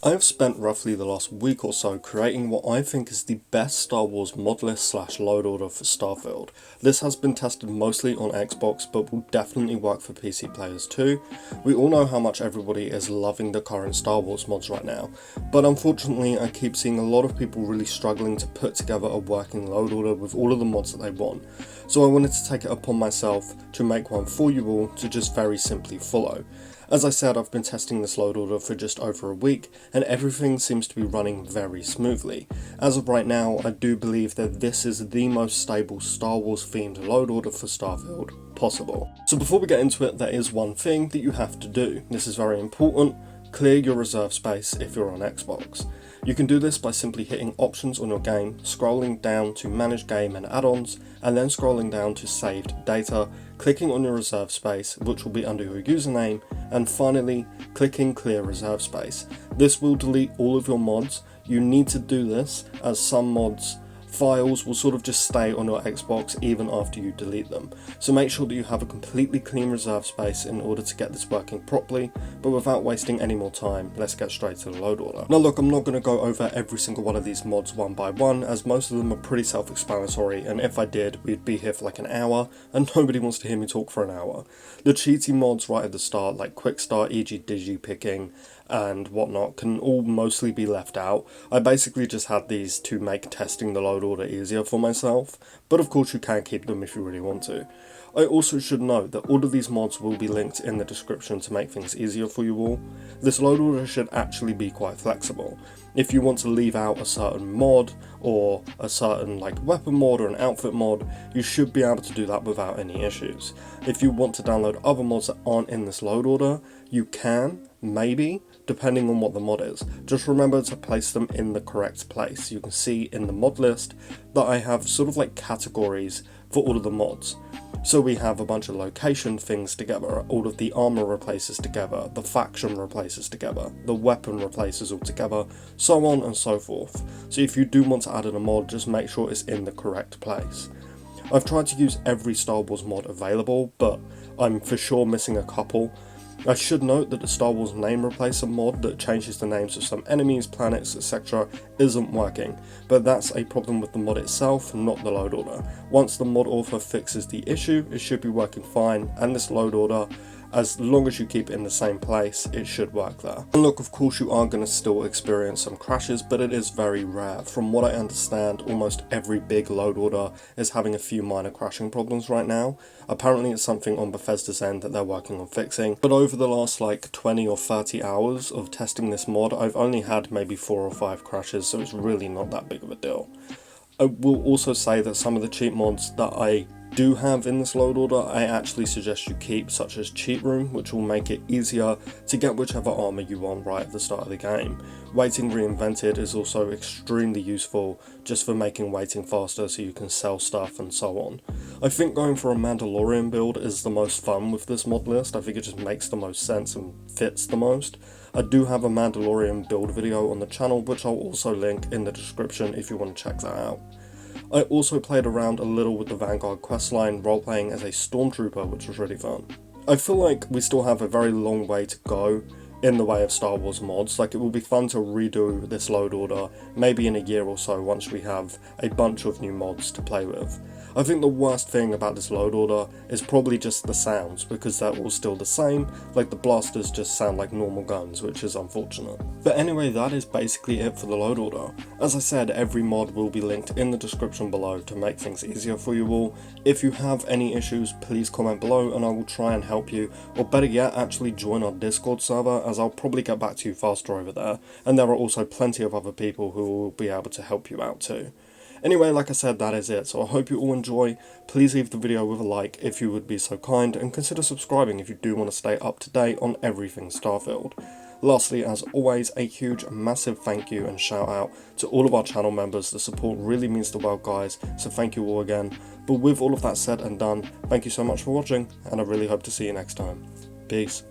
I have spent roughly the last week or so creating what I think is the best Star Wars mod list slash load order for Starfield. This has been tested mostly on Xbox but will definitely work for PC players too. We all know how much everybody is loving the current Star Wars mods right now, but unfortunately I keep seeing a lot of people really struggling to put together a working load order with all of the mods that they want. So I wanted to take it upon myself to make one for you all to just very simply follow. As I said, I've been testing this load order for just over a week, and everything seems to be running very smoothly. As of right now, I do believe that this is the most stable Star Wars themed load order for Starfield possible. So before we get into it, there is one thing that you have to do. This is very important. Clear your reserve space if you're on Xbox. You can do this by simply hitting options on your game, scrolling down to manage game and add-ons, and then scrolling down to saved data, clicking on your reserve space, which will be under your username, and finally clicking clear reserve space. This will delete all of your mods. You need to do this as some mods files will sort of just stay on your Xbox even after you delete them. So make sure that you have a completely clean reserve space in order to get this working properly, but without wasting any more time, let's get straight to the load order. Now look, I'm not going to go over every single one of these mods one by one, as most of them are pretty self-explanatory, and if I did, we'd be here for like an hour, and nobody wants to hear me talk for an hour. The cheaty mods right at the start, like quick start, e.g. digi picking, and whatnot, can all mostly be left out. I basically just had these to make testing the load order easier for myself, but of course you can keep them if you really want to. I also should note that all of these mods will be linked in the description to make things easier for you all. This load order should actually be quite flexible. If you want to leave out a certain mod, or a certain like weapon mod or an outfit mod, you should be able to do that without any issues. If you want to download other mods that aren't in this load order, you can, maybe, depending on what the mod is. Just remember to place them in the correct place. You can see in the mod list that I have sort of like categories for all of the mods. So we have a bunch of location things together, all of the armor replaces together, the faction replaces together, the weapon replaces all together, so on and so forth. So if you do want to add in a mod, just make sure it's in the correct place. I've tried to use every Star Wars mod available, but I'm for sure missing a couple. I should note that the Star Wars name replacer mod that changes the names of some enemies, planets, etc. isn't working, but that's a problem with the mod itself, not the load order. Once the mod author fixes the issue, it should be working fine, and this load order, as long as you keep it in the same place, it should work there. And look, of course you are going to still experience some crashes, but it is very rare. From what I understand, almost every big load order is having a few minor crashing problems right now. Apparently it's something on Bethesda's end that they're working on fixing, but over the last like 20 or 30 hours of testing this mod, I've only had maybe 4 or 5 crashes, so it's really not that big of a deal. I will also say that some of the cheat mods that I do have in this load order, I actually suggest you keep, such as Cheat Room, which will make it easier to get whichever armor you want right at the start of the game. Waiting Reinvented is also extremely useful just for making waiting faster so you can sell stuff and so on. I think going for a Mandalorian build is the most fun with this mod list. I think it just makes the most sense and fits the most. I do have a Mandalorian build video on the channel, which I'll also link in the description if you want to check that out. I also played around a little with the Vanguard questline, roleplaying as a stormtrooper, which was really fun. I feel like we still have a very long way to go in the way of Star Wars mods. Like, it will be fun to redo this load order maybe in a year or so once we have a bunch of new mods to play with. I think the worst thing about this load order is probably just the sounds, because they're all still the same, like the blasters just sound like normal guns, which is unfortunate. But anyway, that is basically it for the load order. As I said, every mod will be linked in the description below to make things easier for you all. If you have any issues, please comment below and I will try and help you, or better yet, actually join our Discord server, as I'll probably get back to you faster over there, and there are also plenty of other people who will be able to help you out too. Anyway, like I said, that is it, so I hope you all enjoy. Please leave the video with a like if you would be so kind, and consider subscribing if you do want to stay up to date on everything Starfield. Lastly, as always, a huge, massive thank you and shout out to all of our channel members. The support really means the world, guys, so thank you all again. But with all of that said and done, thank you so much for watching, and I really hope to see you next time. Peace.